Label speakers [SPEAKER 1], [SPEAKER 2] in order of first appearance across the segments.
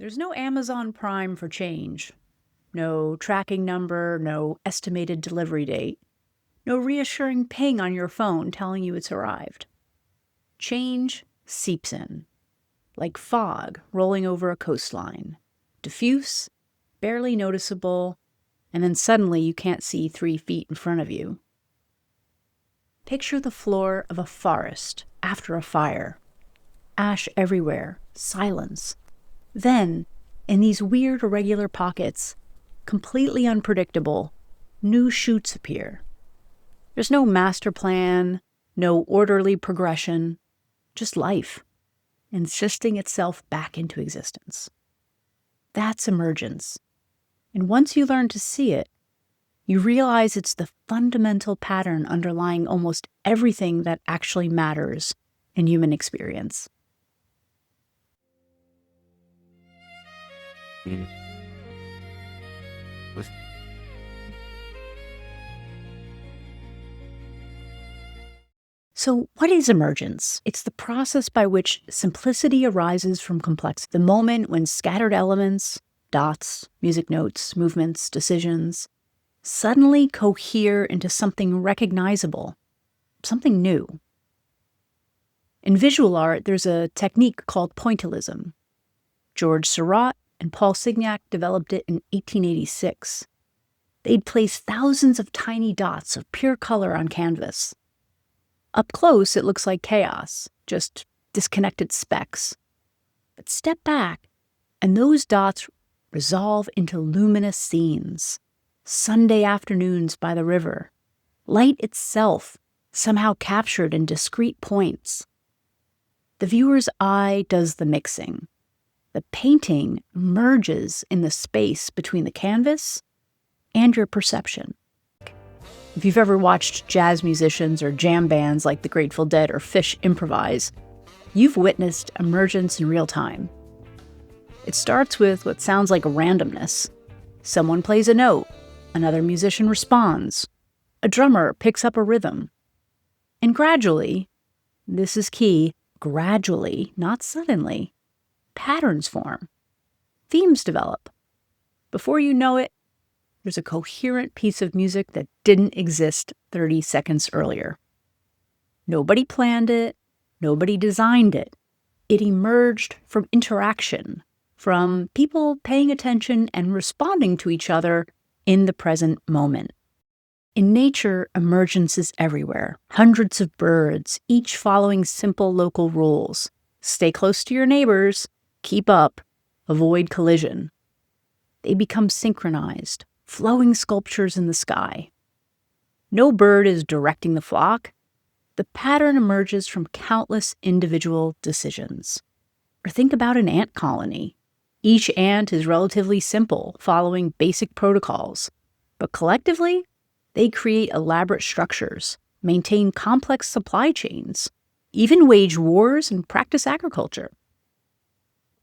[SPEAKER 1] There's no Amazon Prime for change. No tracking number, no estimated delivery date. No reassuring ping on your phone telling you it's arrived. Change seeps in, like fog rolling over a coastline. Diffuse, barely noticeable, and then suddenly you can't see 3 feet in front of you. Picture the floor of a forest after a fire. Ash everywhere, silence. Then, in these weird irregular pockets, completely unpredictable, new shoots appear. There's no master plan, no orderly progression, just life, insisting itself back into existence. That's emergence. And once you learn to see it, you realize it's the fundamental pattern underlying almost everything that actually matters in human experience. So, what is emergence? It's the process by which simplicity arises from complexity. The moment when scattered elements, dots, music notes, movements, decisions, suddenly cohere into something recognizable, something new. In visual art, there's a technique called pointillism. George Seurat and Paul Signac developed it in 1886. They'd place thousands of tiny dots of pure color on canvas. Up close, it looks like chaos, just disconnected specks. But step back, and those dots resolve into luminous scenes. Sunday afternoons by the river. Light itself, somehow captured in discrete points. The viewer's eye does the mixing. The painting merges in the space between the canvas and your perception. If you've ever watched jazz musicians or jam bands like the Grateful Dead or Phish improvise, you've witnessed emergence in real time. It starts with what sounds like randomness. Someone plays a note, another musician responds, a drummer picks up a rhythm. And gradually, this is key, gradually, not suddenly, patterns form. Themes develop. Before you know it, there's a coherent piece of music that didn't exist 30 seconds earlier. Nobody planned it. Nobody designed it. It emerged from interaction, from people paying attention and responding to each other in the present moment. In nature, emergence is everywhere. Hundreds of birds, each following simple local rules. Stay close to your neighbors, keep up, avoid collision. They become synchronized, flowing sculptures in the sky. No bird is directing the flock. The pattern emerges from countless individual decisions. Or think about an ant colony. Each ant is relatively simple, following basic protocols. But collectively, they create elaborate structures, maintain complex supply chains, even wage wars and practice agriculture.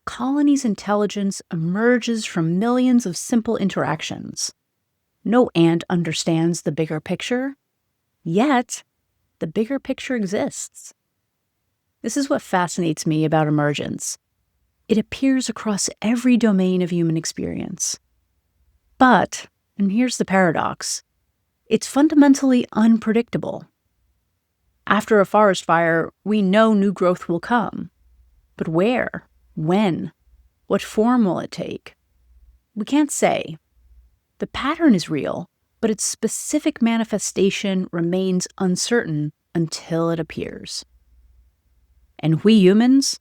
[SPEAKER 1] Colony's intelligence emerges from millions of simple interactions. No ant understands the bigger picture, yet the bigger picture exists. This is what fascinates me about emergence. It appears across every domain of human experience. But, and here's the paradox, it's fundamentally unpredictable. After a forest fire, we know new growth will come. But where? When? What form will it take? We can't say. The pattern is real, but its specific manifestation remains uncertain until it appears. And we humans,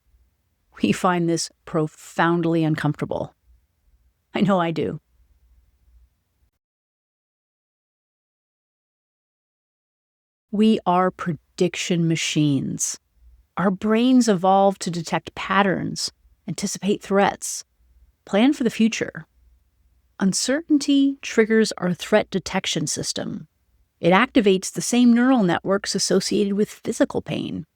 [SPEAKER 1] we find this profoundly uncomfortable. I know I do. We are prediction machines. Our brains evolved to detect patterns, anticipate threats, plan for the future. Uncertainty triggers our threat detection system. It activates the same neural networks associated with physical pain.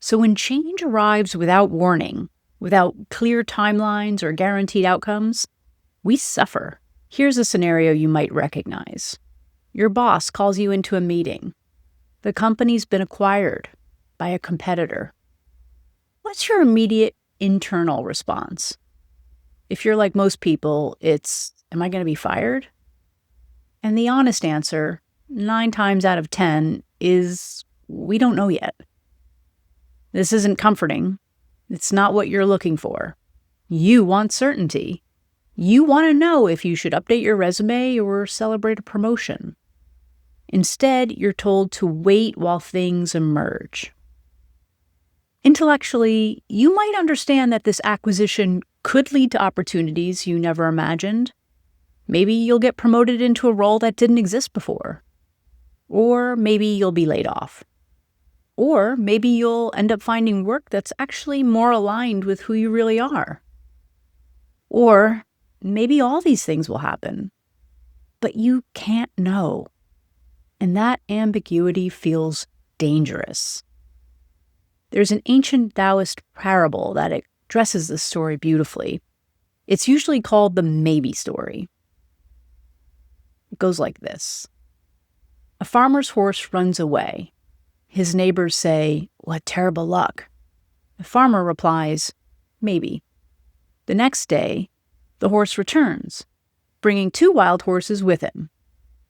[SPEAKER 1] So when change arrives without warning, without clear timelines or guaranteed outcomes, we suffer. Here's a scenario you might recognize. Your boss calls you into a meeting. The company's been acquired by a competitor. What's your immediate internal response? If you're like most people, it's, am I going to be fired? And the honest answer, 9 times out of 10, is we don't know yet. This isn't comforting. It's not what you're looking for. You want certainty. You want to know if you should update your resume or celebrate a promotion. Instead, you're told to wait while things emerge. Intellectually, you might understand that this acquisition could lead to opportunities you never imagined. Maybe you'll get promoted into a role that didn't exist before. Or maybe you'll be laid off. Or maybe you'll end up finding work that's actually more aligned with who you really are. Or maybe all these things will happen. But you can't know. And that ambiguity feels dangerous. There's an ancient Taoist parable that addresses this story beautifully. It's usually called the maybe story. It goes like this. A farmer's horse runs away. His neighbors say, "What terrible luck." The farmer replies, "Maybe." The next day, the horse returns, bringing 2 wild horses with him.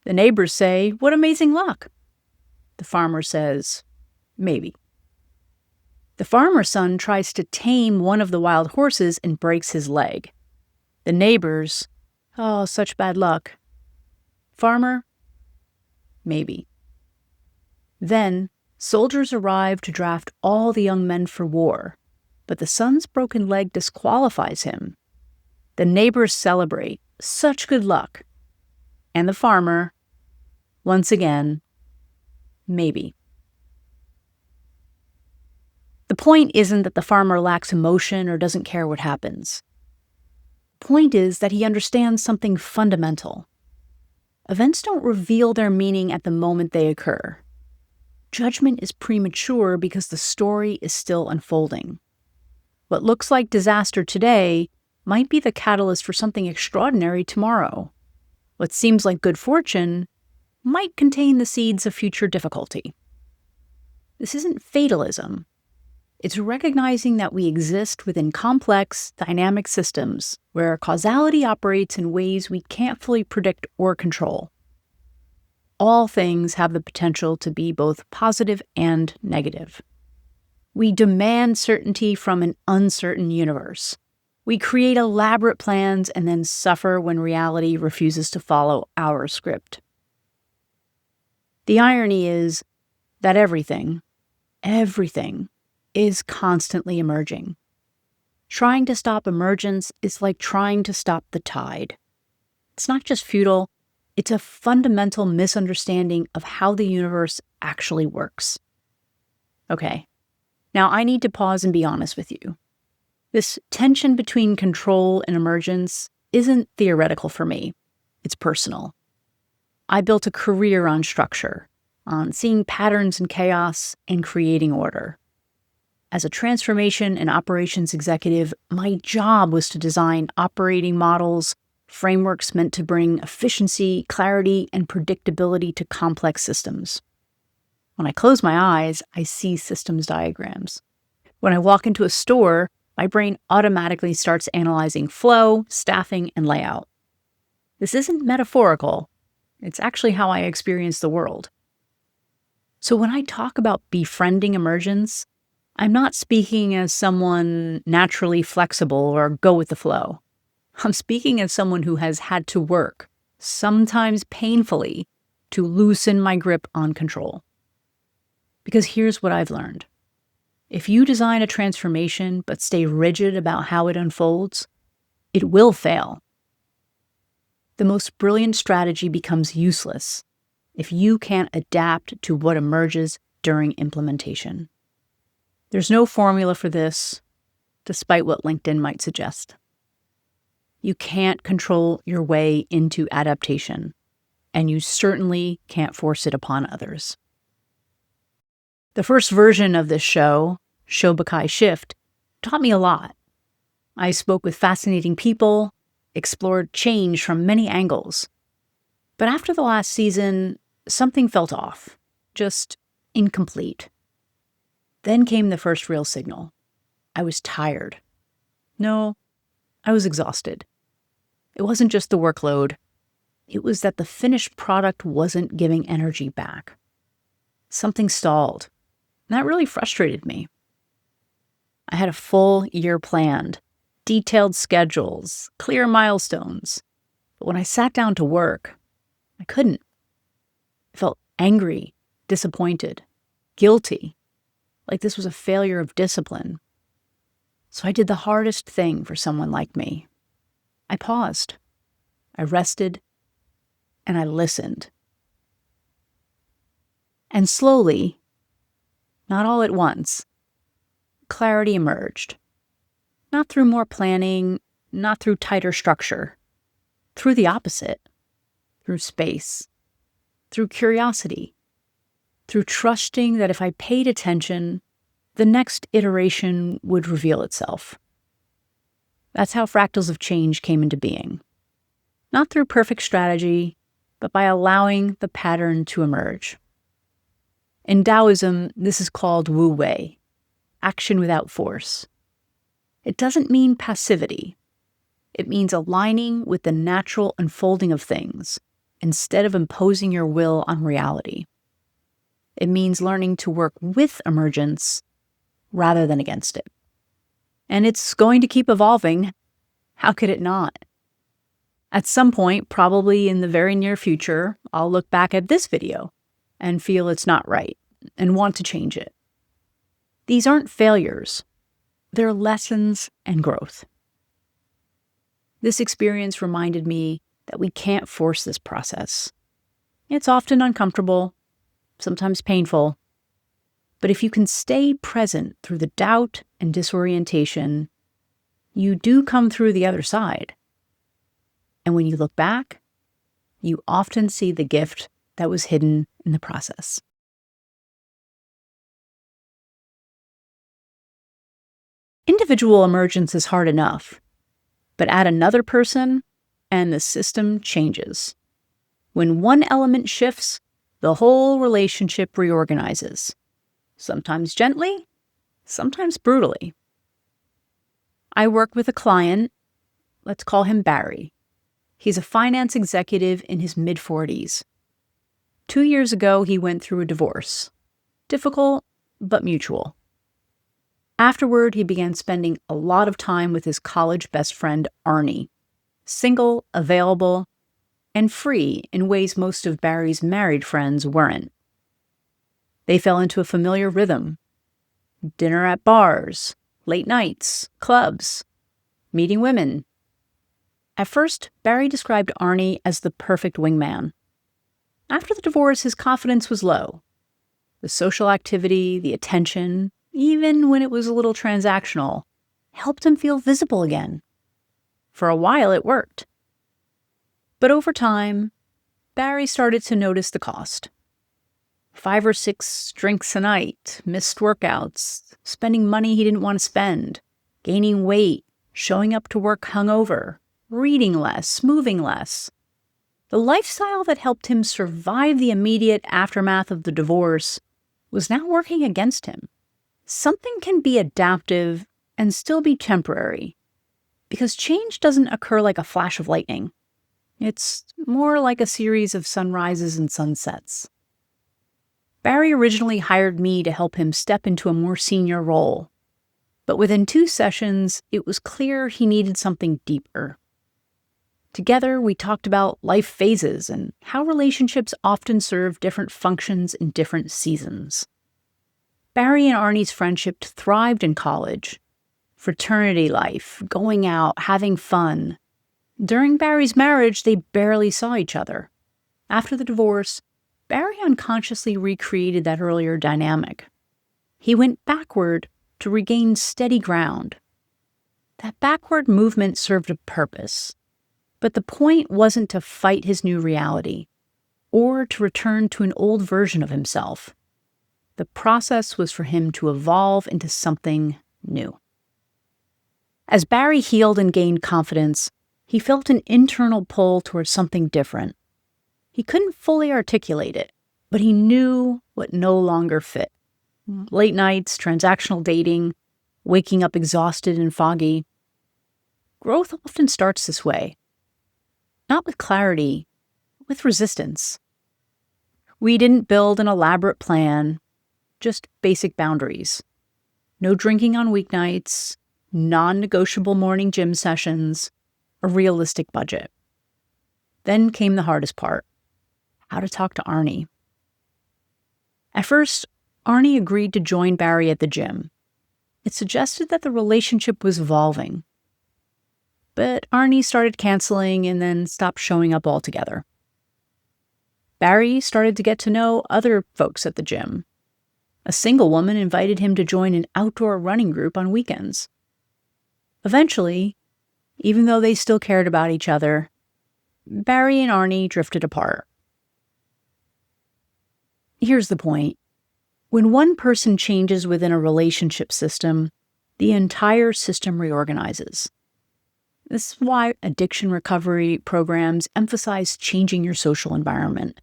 [SPEAKER 1] The neighbors say, "What amazing luck." The farmer says, "Maybe." The farmer's son tries to tame one of the wild horses and breaks his leg. The neighbors, "Oh, such bad luck." Farmer, "Maybe." Then, soldiers arrive to draft all the young men for war, but the son's broken leg disqualifies him. The neighbors celebrate, "Such good luck." And the farmer, once again, "Maybe." The point isn't that the farmer lacks emotion or doesn't care what happens. The point is that he understands something fundamental. Events don't reveal their meaning at the moment they occur. Judgment is premature because the story is still unfolding. What looks like disaster today might be the catalyst for something extraordinary tomorrow. What seems like good fortune might contain the seeds of future difficulty. This isn't fatalism. It's recognizing that we exist within complex, dynamic systems where causality operates in ways we can't fully predict or control. All things have the potential to be both positive and negative. We demand certainty from an uncertain universe. We create elaborate plans and then suffer when reality refuses to follow our script. The irony is that everything is constantly emerging. Trying to stop emergence is like trying to stop the tide. It's not just futile, it's a fundamental misunderstanding of how the universe actually works. Okay, now I need to pause and be honest with you. This tension between control and emergence isn't theoretical for me. It's personal. I built a career on structure, on seeing patterns in chaos and creating order. As a transformation and operations executive, my job was to design operating models, frameworks meant to bring efficiency, clarity, and predictability to complex systems. When I close my eyes, I see systems diagrams. When I walk into a store, my brain automatically starts analyzing flow, staffing, and layout. This isn't metaphorical. It's actually how I experience the world. So when I talk about befriending emergence, I'm not speaking as someone naturally flexible or go with the flow. I'm speaking as someone who has had to work, sometimes painfully, to loosen my grip on control. Because here's what I've learned. If you design a transformation but stay rigid about how it unfolds, it will fail. The most brilliant strategy becomes useless if you can't adapt to what emerges during implementation. There's no formula for this, despite what LinkedIn might suggest. You can't control your way into adaptation, and you certainly can't force it upon others. The first version of this show, Shobukai Shift, taught me a lot. I spoke with fascinating people, explored change from many angles. But after the last season, something felt off, just incomplete. Then came the first real signal. I was tired. No, I was exhausted. It wasn't just the workload. It was that the finished product wasn't giving energy back. Something stalled. And that really frustrated me. I had a full year planned, detailed schedules, clear milestones. But when I sat down to work, I couldn't. I felt angry, disappointed, guilty, like this was a failure of discipline. So I did the hardest thing for someone like me. I paused. I rested, and I listened. And slowly, not all at once, clarity emerged. Not through more planning, not through tighter structure. Through the opposite. Through space. Through curiosity. Through trusting that if I paid attention, the next iteration would reveal itself. That's how fractals of change came into being. Not through perfect strategy, but by allowing the pattern to emerge. In Taoism, this is called Wu Wei, action without force. It doesn't mean passivity. It means aligning with the natural unfolding of things instead of imposing your will on reality. It means learning to work with emergence rather than against it. And it's going to keep evolving. How could it not? At some point, probably in the very near future, I'll look back at this video and feel it's not right and want to change it. These aren't failures. They're lessons and growth. This experience reminded me that we can't force this process. It's often uncomfortable, sometimes painful, but if you can stay present through the doubt and disorientation, you do come through the other side. And when you look back, you often see the gift that was hidden in the process. Individual emergence is hard enough, but add another person and the system changes. When one element shifts, the whole relationship reorganizes. Sometimes gently, sometimes brutally. I work with a client, let's call him Barry. He's a finance executive in his mid-40s. 2 years ago, he went through a divorce. Difficult, but mutual. Afterward, he began spending a lot of time with his college best friend, Arnie. Single, available, and free in ways most of Barry's married friends weren't. They fell into a familiar rhythm. Dinner at bars, late nights, clubs, meeting women. At first, Barry described Arnie as the perfect wingman. After the divorce, his confidence was low. The social activity, the attention, even when it was a little transactional, helped him feel visible again. For a while, it worked. But over time, Barry started to notice the cost. 5 or 6 drinks a night, missed workouts, spending money he didn't want to spend, gaining weight, showing up to work hungover, reading less, moving less. The lifestyle that helped him survive the immediate aftermath of the divorce was now working against him. Something can be adaptive and still be temporary, because change doesn't occur like a flash of lightning. It's more like a series of sunrises and sunsets. Barry originally hired me to help him step into a more senior role, but within 2 sessions, it was clear he needed something deeper. Together, we talked about life phases and how relationships often serve different functions in different seasons. Barry and Arnie's friendship thrived in college. Fraternity life, going out, having fun. During Barry's marriage, they barely saw each other. After the divorce, Barry unconsciously recreated that earlier dynamic. He went backward to regain steady ground. That backward movement served a purpose. But the point wasn't to fight his new reality, or to return to an old version of himself. The process was for him to evolve into something new. As Barry healed and gained confidence, he felt an internal pull towards something different. He couldn't fully articulate it, but he knew what no longer fit. Late nights, transactional dating, waking up exhausted and foggy. Growth often starts this way, not with clarity, with resistance. We didn't build an elaborate plan, just basic boundaries. No drinking on weeknights, non-negotiable morning gym sessions, a realistic budget. Then came the hardest part, how to talk to Arnie. At first, Arnie agreed to join Barry at the gym. It suggested that the relationship was evolving. But Arnie started canceling and then stopped showing up altogether. Barry started to get to know other folks at the gym. A single woman invited him to join an outdoor running group on weekends. Eventually, even though they still cared about each other, Barry and Arnie drifted apart. Here's the point. When one person changes within a relationship system, the entire system reorganizes. This is why addiction recovery programs emphasize changing your social environment.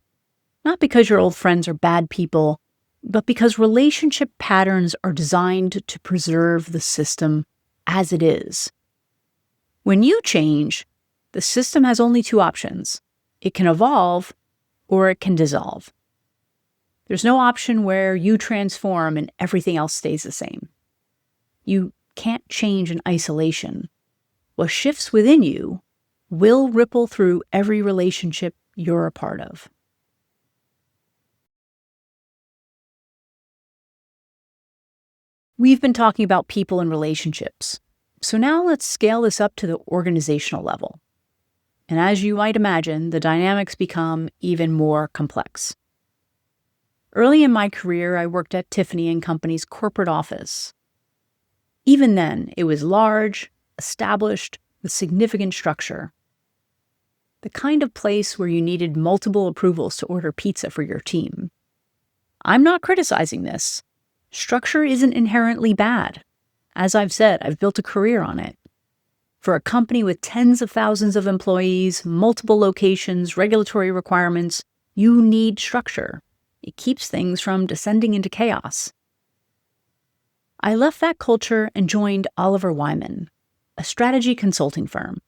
[SPEAKER 1] Not because your old friends are bad people, but because relationship patterns are designed to preserve the system as it is. When you change, the system has only two options. It can evolve or it can dissolve. There's no option where you transform and everything else stays the same. You can't change in isolation. What shifts within you will ripple through every relationship you're a part of. We've been talking about people and relationships, so now let's scale this up to the organizational level. And as you might imagine, the dynamics become even more complex. Early in my career, I worked at Tiffany & Company's corporate office. Even then, it was large, established, with significant structure. The kind of place where you needed multiple approvals to order pizza for your team. I'm not criticizing this. Structure isn't inherently bad. As I've said, I've built a career on it. For a company with tens of thousands of employees, multiple locations, regulatory requirements, you need structure. It keeps things from descending into chaos. I left that culture and joined Oliver Wyman, a strategy consulting firm.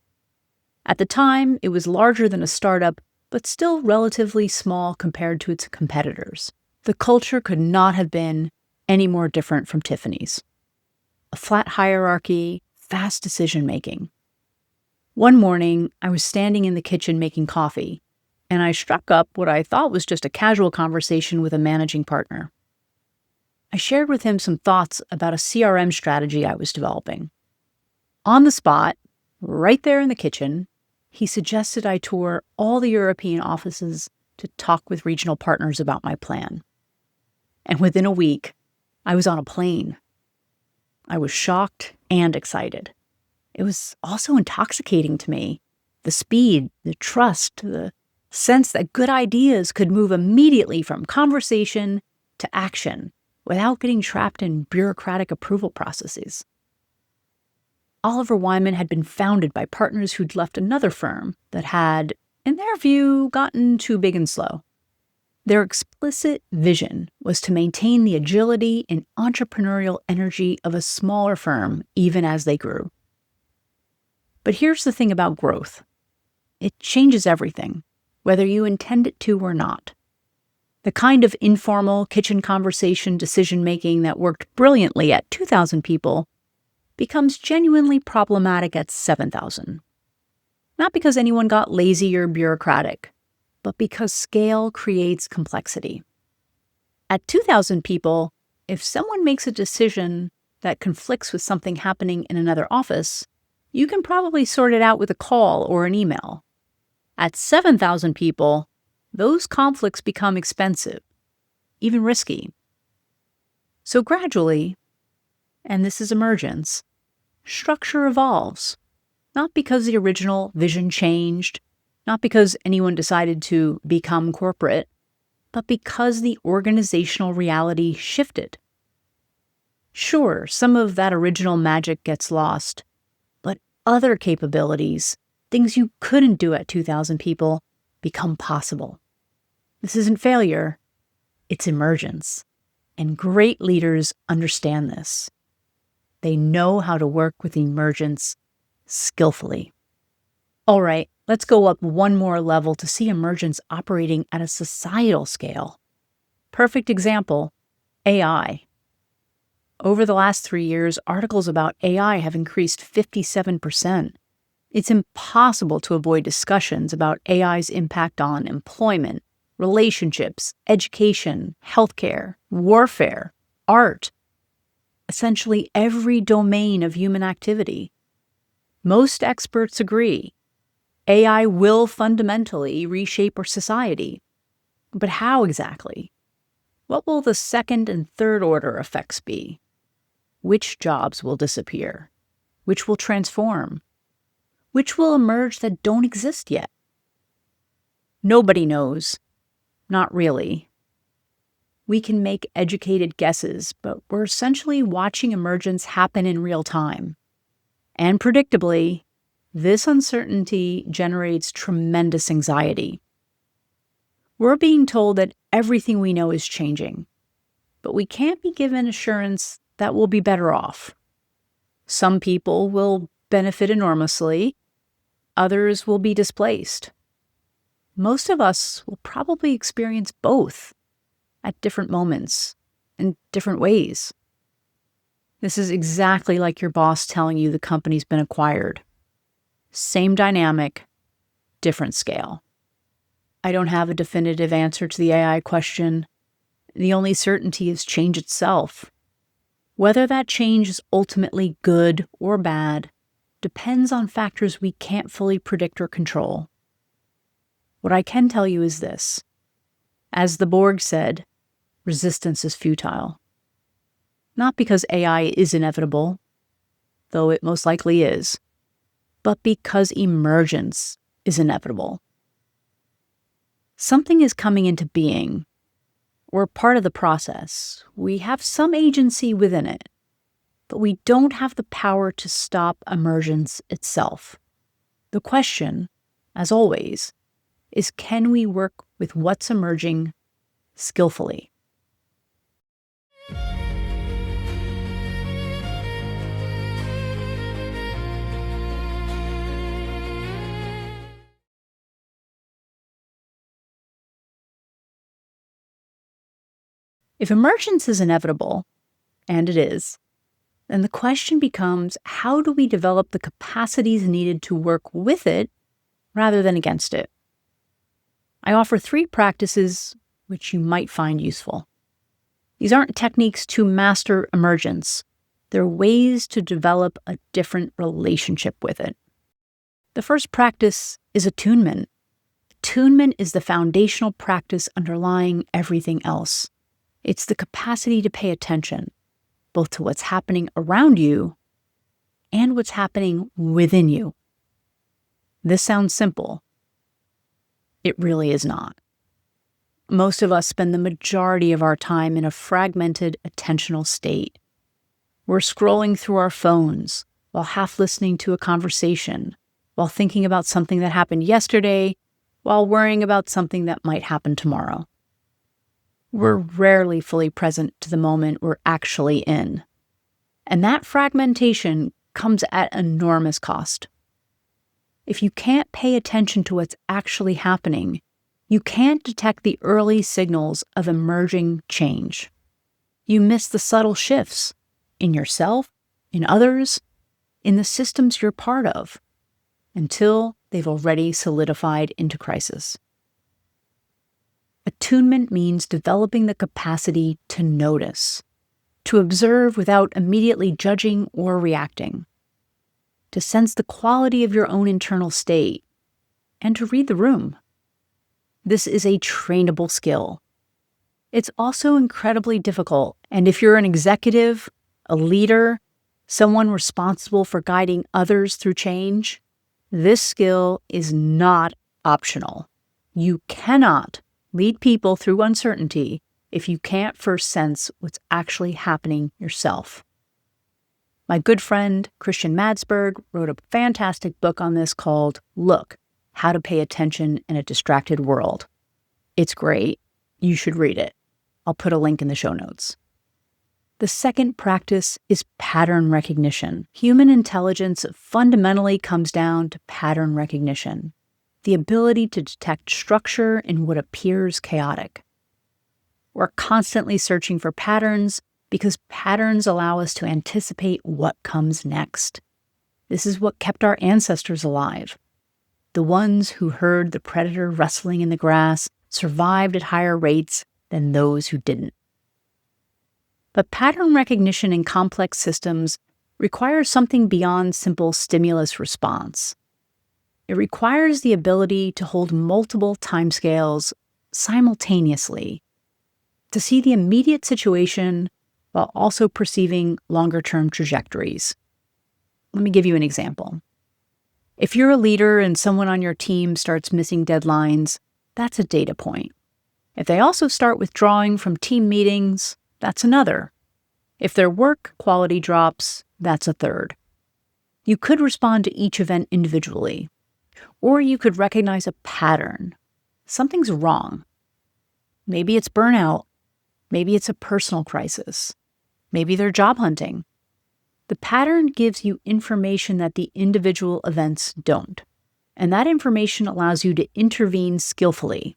[SPEAKER 1] At the time, it was larger than a startup, but still relatively small compared to its competitors. The culture could not have been any more different from Tiffany's. A flat hierarchy, fast decision-making. One morning, I was standing in the kitchen making coffee, and I struck up what I thought was just a casual conversation with a managing partner. I shared with him some thoughts about a CRM strategy I was developing. On the spot, right there in the kitchen, he suggested I tour all the European offices to talk with regional partners about my plan. And within a week, I was on a plane. I was shocked and excited. It was also intoxicating to me. The speed, the trust, the sense that good ideas could move immediately from conversation to action without getting trapped in bureaucratic approval processes. Oliver Wyman had been founded by partners who'd left another firm that had, in their view, gotten too big and slow. Their explicit vision was to maintain the agility and entrepreneurial energy of a smaller firm even as they grew. But here's the thing about growth. It changes everything, whether you intend it to or not. The kind of informal kitchen conversation decision-making that worked brilliantly at 2,000 people becomes genuinely problematic at 7,000. Not because anyone got lazy or bureaucratic, but because scale creates complexity. At 2,000 people, if someone makes a decision that conflicts with something happening in another office, you can probably sort it out with a call or an email. At 7,000 people, those conflicts become expensive, even risky. So gradually, and this is emergence, structure evolves, not because the original vision changed, not because anyone decided to become corporate, but because the organizational reality shifted. Sure, some of that original magic gets lost, but other capabilities, things you couldn't do at 2,000 people, become possible. This isn't failure, it's emergence. And great leaders understand this. They know how to work with emergence skillfully. All right, let's go up one more level to see emergence operating at a societal scale. Perfect example, AI. Over the last 3 years, articles about AI have increased 57%. It's impossible to avoid discussions about AI's impact on employment, relationships, education, healthcare, warfare, art, essentially every domain of human activity. Most experts agree AI will fundamentally reshape our society. But how exactly? What will the second and third order effects be? Which jobs will disappear? Which will transform? Which will emerge that don't exist yet? Nobody knows. Not really. We can make educated guesses, but we're essentially watching emergence happen in real time. And predictably, this uncertainty generates tremendous anxiety. We're being told that everything we know is changing, but we can't be given assurance that we'll be better off. Some people will benefit enormously, others will be displaced. Most of us will probably experience both at different moments, in different ways. This is exactly like your boss telling you the company's been acquired. Same dynamic, different scale. I don't have a definitive answer to the AI question. The only certainty is change itself. Whether that change is ultimately good or bad depends on factors we can't fully predict or control. What I can tell you is this. As the Borg said, resistance is futile. Not because AI is inevitable, though it most likely is, but because emergence is inevitable. Something is coming into being. We're part of the process. We have some agency within it, but we don't have the power to stop emergence itself. The question, as always, is can we work with what's emerging skillfully? If emergence is inevitable, and it is, then the question becomes how do we develop the capacities needed to work with it rather than against it? I offer 3 practices which you might find useful. These aren't techniques to master emergence. They're ways to develop a different relationship with it. The first practice is attunement. Attunement is the foundational practice underlying everything else. It's the capacity to pay attention, both to what's happening around you and what's happening within you. This sounds simple. It really is not. Most of us spend the majority of our time in a fragmented attentional state. We're scrolling through our phones while half listening to a conversation, while thinking about something that happened yesterday, while worrying about something that might happen tomorrow. We're rarely fully present to the moment we're actually in. And that fragmentation comes at enormous cost. If you can't pay attention to what's actually happening, you can't detect the early signals of emerging change. You miss the subtle shifts in yourself, in others, in the systems you're part of, until they've already solidified into crisis. Attunement means developing the capacity to notice, to observe without immediately judging or reacting, to sense the quality of your own internal state, and to read the room. This is a trainable skill. It's also incredibly difficult, and if you're an executive, a leader, someone responsible for guiding others through change, this skill is not optional. You cannot lead people through uncertainty if you can't first sense what's actually happening yourself. My good friend Christian Madsberg wrote a fantastic book on this called Look, How to Pay Attention in a Distracted World. It's great. You should read it. I'll put a link in the show notes. The second practice is pattern recognition. Human intelligence fundamentally comes down to pattern recognition, the ability to detect structure in what appears chaotic. We're constantly searching for patterns because patterns allow us to anticipate what comes next. This is what kept our ancestors alive. The ones who heard the predator rustling in the grass survived at higher rates than those who didn't. But pattern recognition in complex systems requires something beyond simple stimulus response. It requires the ability to hold multiple timescales simultaneously, to see the immediate situation while also perceiving longer-term trajectories. Let me give you an example. If you're a leader and someone on your team starts missing deadlines, that's a data point. If they also start withdrawing from team meetings, that's another. If their work quality drops, that's a third. You could respond to each event individually, or you could recognize a pattern. Something's wrong. Maybe it's burnout. Maybe it's a personal crisis. Maybe they're job hunting. The pattern gives you information that the individual events don't, and that information allows you to intervene skillfully,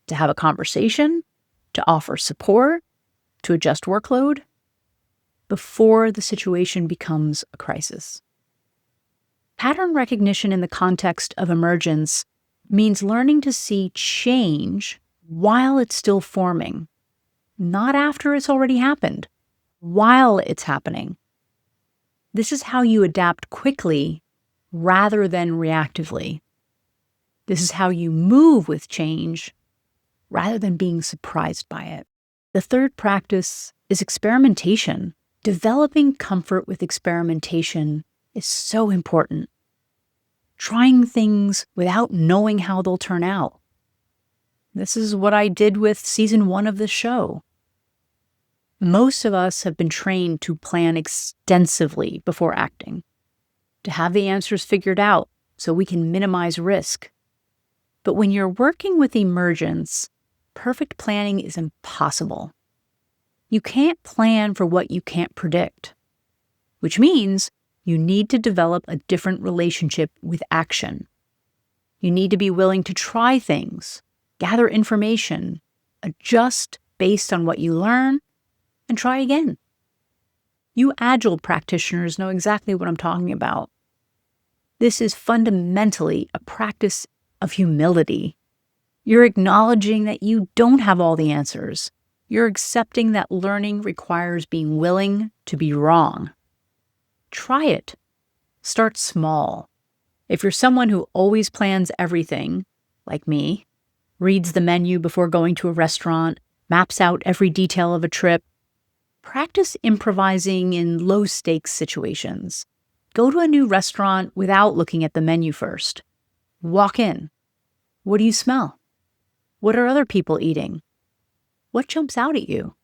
[SPEAKER 1] to have a conversation, to offer support, to adjust workload, before the situation becomes a crisis. Pattern recognition in the context of emergence means learning to see change while it's still forming, not after it's already happened, while it's happening. This is how you adapt quickly rather than reactively. This is how you move with change rather than being surprised by it. The third practice is experimentation. Developing comfort with experimentation is so important. Trying things without knowing how they'll turn out. This is what I did with season 1 of this show. Most of us have been trained to plan extensively before acting, to have the answers figured out so we can minimize risk. But when you're working with emergence, perfect planning is impossible. You can't plan for what you can't predict, which means you need to develop a different relationship with action. You need to be willing to try things, gather information, adjust based on what you learn, and try again. You Agile practitioners know exactly what I'm talking about. This is fundamentally a practice of humility. You're acknowledging that you don't have all the answers. You're accepting that learning requires being willing to be wrong. Try it. Start small. If you're someone who always plans everything, like me, reads the menu before going to a restaurant, maps out every detail of a trip, practice improvising in low-stakes situations. Go to a new restaurant without looking at the menu first. Walk in. What do you smell? What are other people eating? What jumps out at you?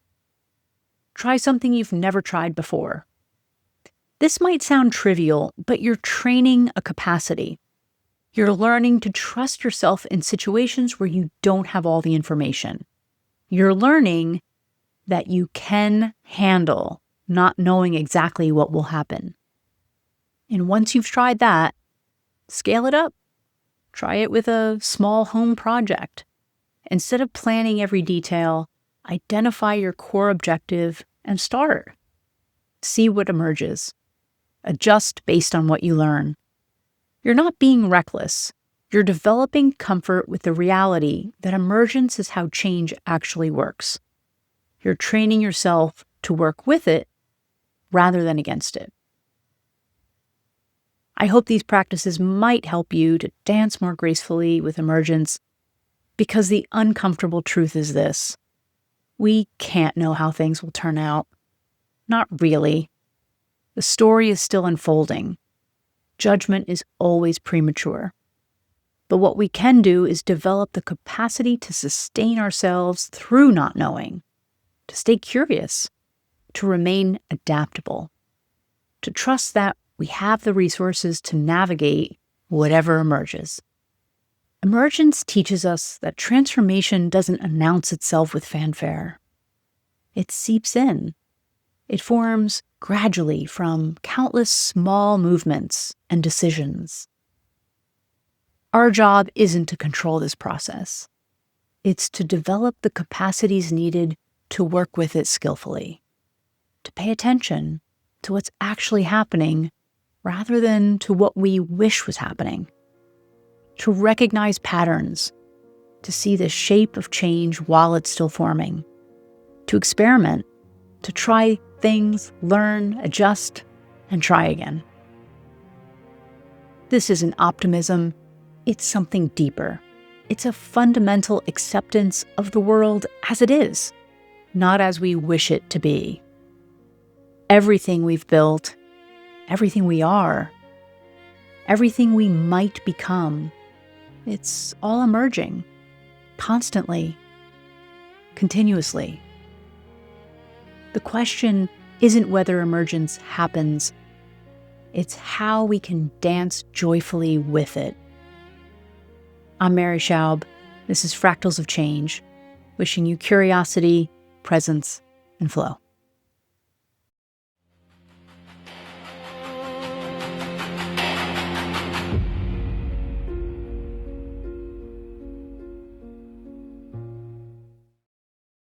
[SPEAKER 1] Try something you've never tried before. This might sound trivial, but you're training a capacity. You're learning to trust yourself in situations where you don't have all the information. You're learning that you can handle not knowing exactly what will happen. And once you've tried that, scale it up. Try it with a small home project. Instead of planning every detail, identify your core objective and start. See what emerges. Adjust based on what you learn. You're not being reckless. You're developing comfort with the reality that emergence is how change actually works. You're training yourself to work with it rather than against it. I hope these practices might help you to dance more gracefully with emergence, because the uncomfortable truth is this: we can't know how things will turn out. Not really. The story is still unfolding. Judgment is always premature. But what we can do is develop the capacity to sustain ourselves through not knowing, to stay curious, to remain adaptable, to trust that we have the resources to navigate whatever emerges. Emergence teaches us that transformation doesn't announce itself with fanfare. It seeps in. It forms gradually from countless small movements and decisions. Our job isn't to control this process. It's to develop the capacities needed to work with it skillfully, to pay attention to what's actually happening rather than to what we wish was happening, to recognize patterns, to see the shape of change while it's still forming, to experiment, to try things, learn, adjust, and try again. This isn't optimism, it's something deeper. It's a fundamental acceptance of the world as it is, not as we wish it to be. Everything we've built, everything we are, everything we might become, it's all emerging, constantly, continuously. The question isn't whether emergence happens, it's how we can dance joyfully with it. I'm Mary Schaub. This is Fractals of Change, wishing you curiosity, presence, and flow.